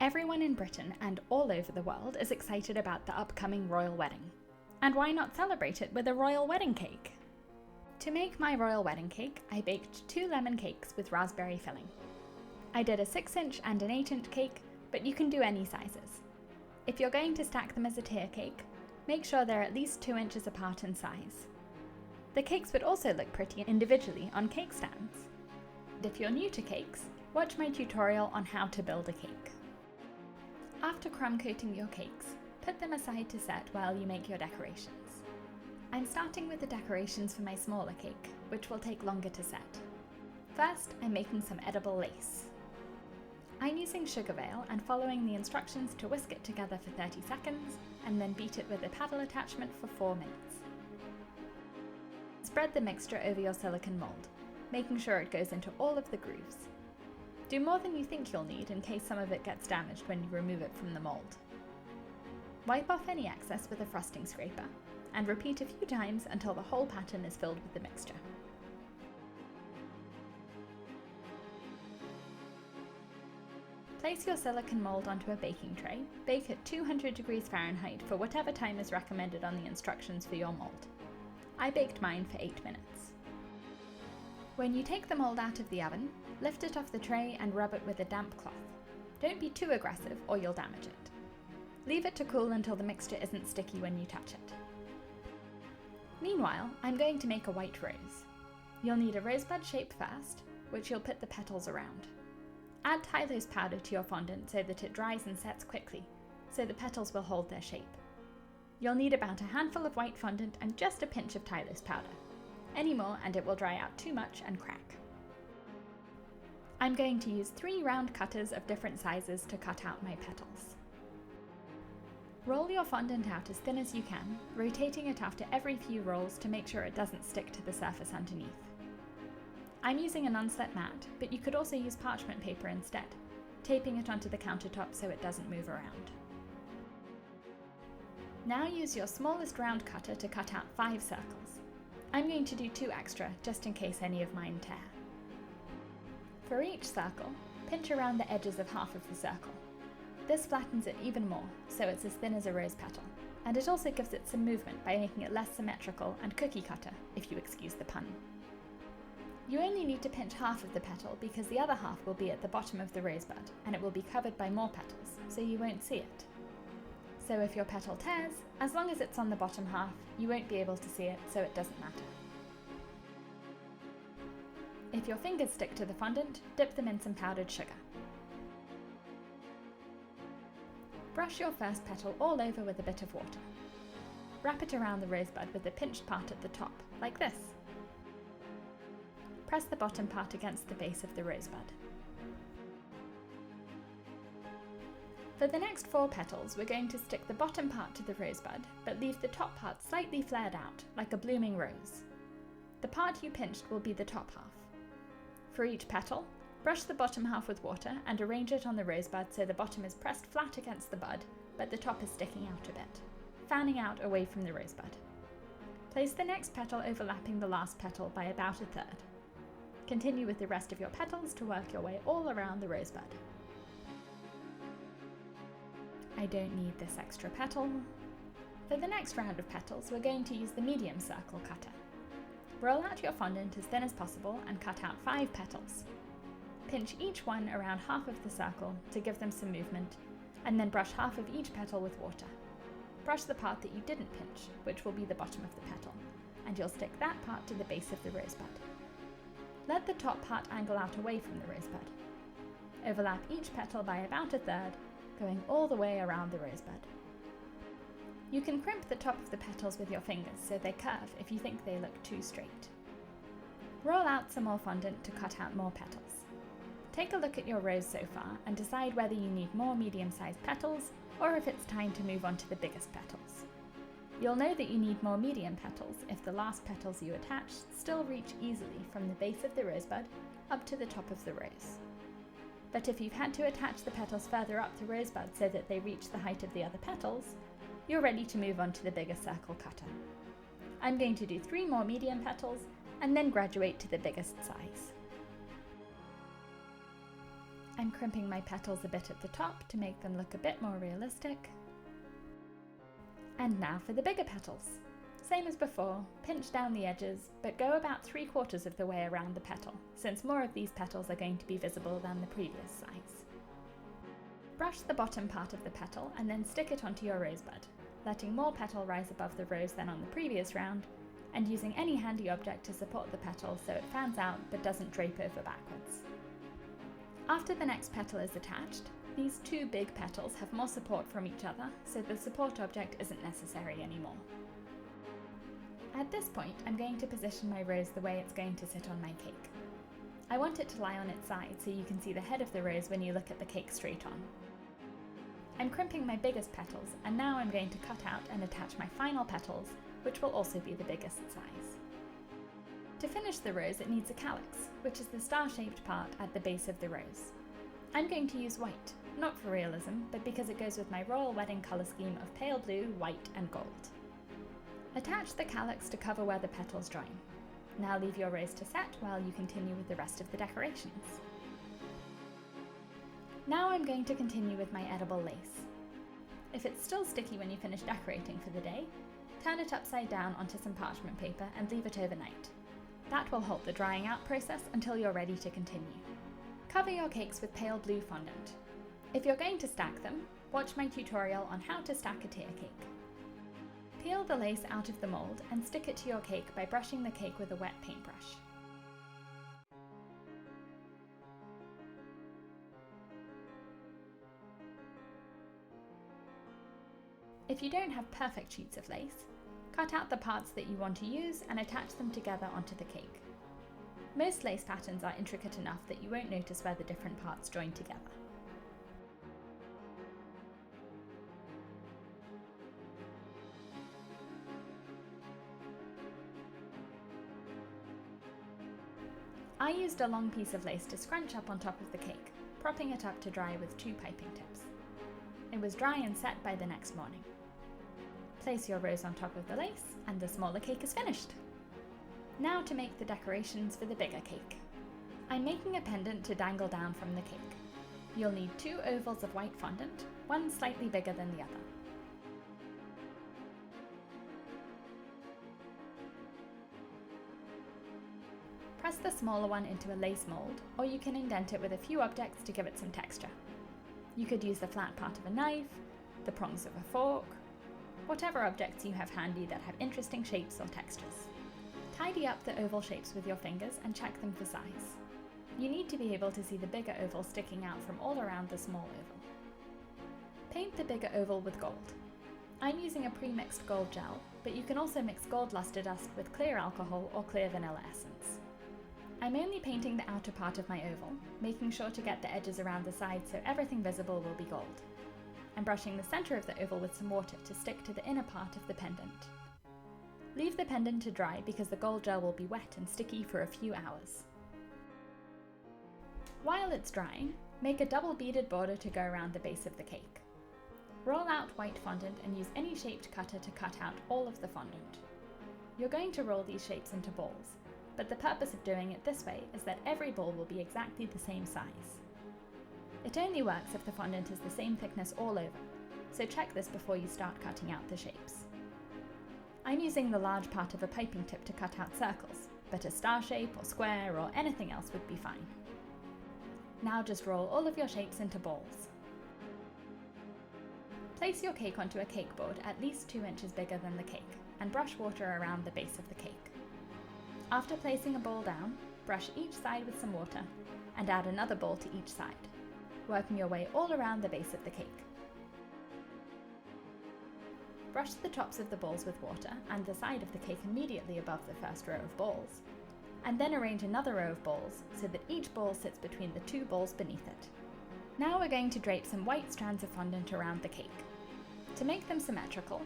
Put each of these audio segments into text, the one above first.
Everyone in Britain and all over the world is excited about the upcoming royal wedding. And why not celebrate it with a royal wedding cake? To make my royal wedding cake, I baked 2 lemon cakes with raspberry filling. I did a 6-inch and an 8-inch cake, but you can do any sizes. If you're going to stack them as a tier cake, make sure they're at least 2 inches apart in size. The cakes would also look pretty individually on cake stands. And if you're new to cakes, watch my tutorial on how to build a cake. After crumb coating your cakes, put them aside to set while you make your decorations. I'm starting with the decorations for my smaller cake, which will take longer to set. First, I'm making some edible lace. I'm using sugar veil and following the instructions to whisk it together for 30 seconds and then beat it with a paddle attachment for 4 minutes. Spread the mixture over your silicone mold, making sure it goes into all of the grooves. Do more than you think you'll need in case some of it gets damaged when you remove it from the mold. Wipe off any excess with a frosting scraper, and repeat a few times until the whole pattern is filled with the mixture. Place your silicone mold onto a baking tray, bake at 200 degrees Fahrenheit for whatever time is recommended on the instructions for your mold. I baked mine for 8 minutes. When you take the mold out of the oven, lift it off the tray and rub it with a damp cloth. Don't be too aggressive or you'll damage it. Leave it to cool until the mixture isn't sticky when you touch it. Meanwhile, I'm going to make a white rose. You'll need a rosebud shape first, which you'll put the petals around. Add Tylose powder to your fondant so that it dries and sets quickly, so the petals will hold their shape. You'll need about a handful of white fondant and just a pinch of Tylose powder. Any more and it will dry out too much and crack. I'm going to use 3 round cutters of different sizes to cut out my petals. Roll your fondant out as thin as you can, rotating it after every few rolls to make sure it doesn't stick to the surface underneath. I'm using a non-slip mat, but you could also use parchment paper instead, taping it onto the countertop so it doesn't move around. Now use your smallest round cutter to cut out 5 circles. I'm going to do 2 extra, just in case any of mine tear. For each circle, pinch around the edges of half of the circle. This flattens it even more, so it's as thin as a rose petal, and it also gives it some movement by making it less symmetrical and cookie cutter, if you excuse the pun. You only need to pinch half of the petal because the other half will be at the bottom of the rosebud, and it will be covered by more petals, so you won't see it. So if your petal tears, as long as it's on the bottom half, you won't be able to see it, so it doesn't matter. If your fingers stick to the fondant, dip them in some powdered sugar. Brush your first petal all over with a bit of water. Wrap it around the rosebud with the pinched part at the top, like this. Press the bottom part against the base of the rosebud. For the next 4 petals, we're going to stick the bottom part to the rosebud, but leave the top part slightly flared out, like a blooming rose. The part you pinched will be the top half. For each petal, brush the bottom half with water and arrange it on the rosebud so the bottom is pressed flat against the bud, but the top is sticking out a bit, fanning out away from the rosebud. Place the next petal overlapping the last petal by about a third. Continue with the rest of your petals to work your way all around the rosebud. I don't need this extra petal. For the next round of petals, we're going to use the medium circle cutter. Roll out your fondant as thin as possible and cut out 5 petals. Pinch each one around half of the circle to give them some movement, and then brush half of each petal with water. Brush the part that you didn't pinch, which will be the bottom of the petal, and you'll stick that part to the base of the rosebud. Let the top part angle out away from the rosebud. Overlap each petal by about a third, going all the way around the rosebud. You can crimp the top of the petals with your fingers so they curve if you think they look too straight. Roll out some more fondant to cut out more petals. Take a look at your rose so far and decide whether you need more medium-sized petals or if it's time to move on to the biggest petals. You'll know that you need more medium petals if the last petals you attach still reach easily from the base of the rosebud up to the top of the rose. But if you've had to attach the petals further up the rosebud so that they reach the height of the other petals, you're ready to move on to the bigger circle cutter. I'm going to do 3 more medium petals and then graduate to the biggest size. I'm crimping my petals a bit at the top to make them look a bit more realistic. And now for the bigger petals. Same as before, pinch down the edges, but go about 3/4 of the way around the petal, since more of these petals are going to be visible than the previous size. Brush the bottom part of the petal and then stick it onto your rosebud, letting more petal rise above the rose than on the previous round, and using any handy object to support the petal so it fans out but doesn't drape over backwards. After the next petal is attached, these two big petals have more support from each other, so the support object isn't necessary anymore. At this point, I'm going to position my rose the way it's going to sit on my cake. I want it to lie on its side so you can see the head of the rose when you look at the cake straight on. I'm crimping my biggest petals, and now I'm going to cut out and attach my final petals, which will also be the biggest size. To finish the rose, it needs a calyx, which is the star-shaped part at the base of the rose. I'm going to use white, not for realism, but because it goes with my royal wedding colour scheme of pale blue, white and gold. Attach the calyx to cover where the petals join. Now leave your rose to set while you continue with the rest of the decorations. Now I'm going to continue with my edible lace. If it's still sticky when you finish decorating for the day, turn it upside down onto some parchment paper and leave it overnight. That will halt the drying out process until you're ready to continue. Cover your cakes with pale blue fondant. If you're going to stack them, watch my tutorial on how to stack a tier cake. Peel the lace out of the mould and stick it to your cake by brushing the cake with a wet paintbrush. If you don't have perfect sheets of lace, cut out the parts that you want to use and attach them together onto the cake. Most lace patterns are intricate enough that you won't notice where the different parts join together. I used a long piece of lace to scrunch up on top of the cake, propping it up to dry with 2 piping tips. It was dry and set by the next morning. Place your rose on top of the lace and the smaller cake is finished. Now to make the decorations for the bigger cake. I'm making a pendant to dangle down from the cake. You'll need 2 ovals of white fondant, one slightly bigger than the other. Press the smaller one into a lace mould, or you can indent it with a few objects to give it some texture. You could use the flat part of a knife, the prongs of a fork, whatever objects you have handy that have interesting shapes or textures. Tidy up the oval shapes with your fingers and check them for size. You need to be able to see the bigger oval sticking out from all around the small oval. Paint the bigger oval with gold. I'm using a pre-mixed gold gel, but you can also mix gold luster dust with clear alcohol or clear vanilla essence. I'm only painting the outer part of my oval, making sure to get the edges around the sides so everything visible will be gold. I'm brushing the centre of the oval with some water to stick to the inner part of the pendant. Leave the pendant to dry because the gold gel will be wet and sticky for a few hours. While it's drying, make a double beaded border to go around the base of the cake. Roll out white fondant and use any shaped cutter to cut out all of the fondant. You're going to roll these shapes into balls, but the purpose of doing it this way is that every ball will be exactly the same size. It only works if the fondant is the same thickness all over, so check this before you start cutting out the shapes. I'm using the large part of a piping tip to cut out circles, but a star shape or square or anything else would be fine. Now just roll all of your shapes into balls. Place your cake onto a cake board at least 2 inches bigger than the cake, and brush water around the base of the cake. After placing a ball down, brush each side with some water, and add another ball to each side, working your way all around the base of the cake. Brush the tops of the balls with water and the side of the cake immediately above the first row of balls, and then arrange another row of balls so that each ball sits between the 2 balls beneath it. Now we're going to drape some white strands of fondant around the cake. To make them symmetrical,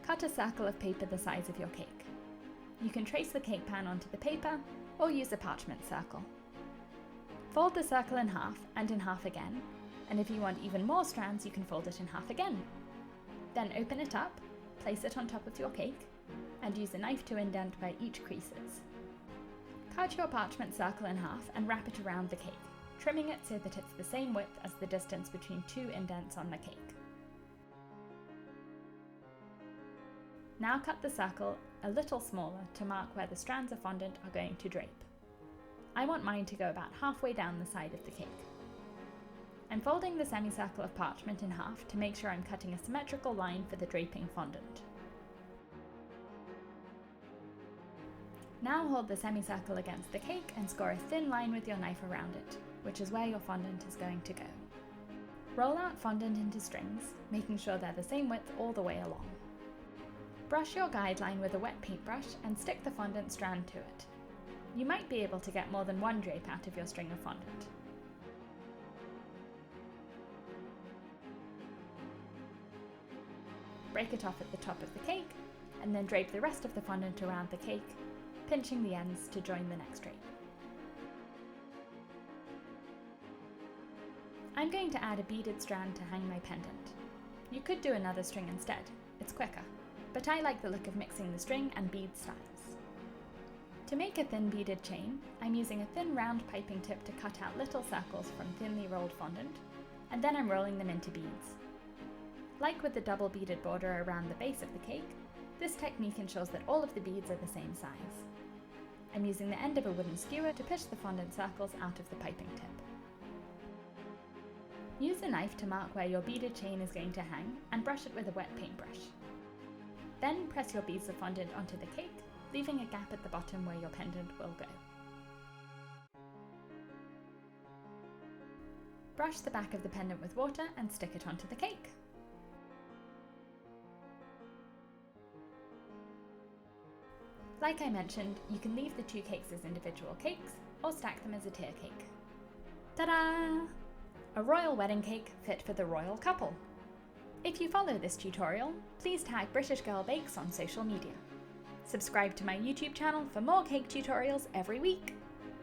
cut a circle of paper the size of your cake. You can trace the cake pan onto the paper or use a parchment circle. Fold the circle in half and in half again, and if you want even more strands you can fold it in half again. Then open it up, place it on top of your cake, and use a knife to indent where each crease is. Cut your parchment circle in half and wrap it around the cake, trimming it so that it's the same width as the distance between two indents on the cake. Now cut the circle a little smaller to mark where the strands of fondant are going to drape. I want mine to go about halfway down the side of the cake. I'm folding the semicircle of parchment in half to make sure I'm cutting a symmetrical line for the draping fondant. Now hold the semicircle against the cake and score a thin line with your knife around it, which is where your fondant is going to go. Roll out fondant into strings, making sure they're the same width all the way along. Brush your guideline with a wet paintbrush and stick the fondant strand to it. You might be able to get more than one drape out of your string of fondant. Break it off at the top of the cake, and then drape the rest of the fondant around the cake, pinching the ends to join the next drape. I'm going to add a beaded strand to hang my pendant. You could do another string instead, it's quicker, but I like the look of mixing the string and bead styles. To make a thin beaded chain, I'm using a thin round piping tip to cut out little circles from thinly rolled fondant, and then I'm rolling them into beads. Like with the double beaded border around the base of the cake, this technique ensures that all of the beads are the same size. I'm using the end of a wooden skewer to push the fondant circles out of the piping tip. Use a knife to mark where your beaded chain is going to hang and brush it with a wet paintbrush. Then press your beads of fondant onto the cake, leaving a gap at the bottom where your pendant will go. Brush the back of the pendant with water and stick it onto the cake. Like I mentioned, you can leave the two cakes as individual cakes or stack them as a tier cake. Ta-da! A royal wedding cake fit for the royal couple. If you follow this tutorial, please tag British Girl Bakes on social media. Subscribe to my YouTube channel for more cake tutorials every week.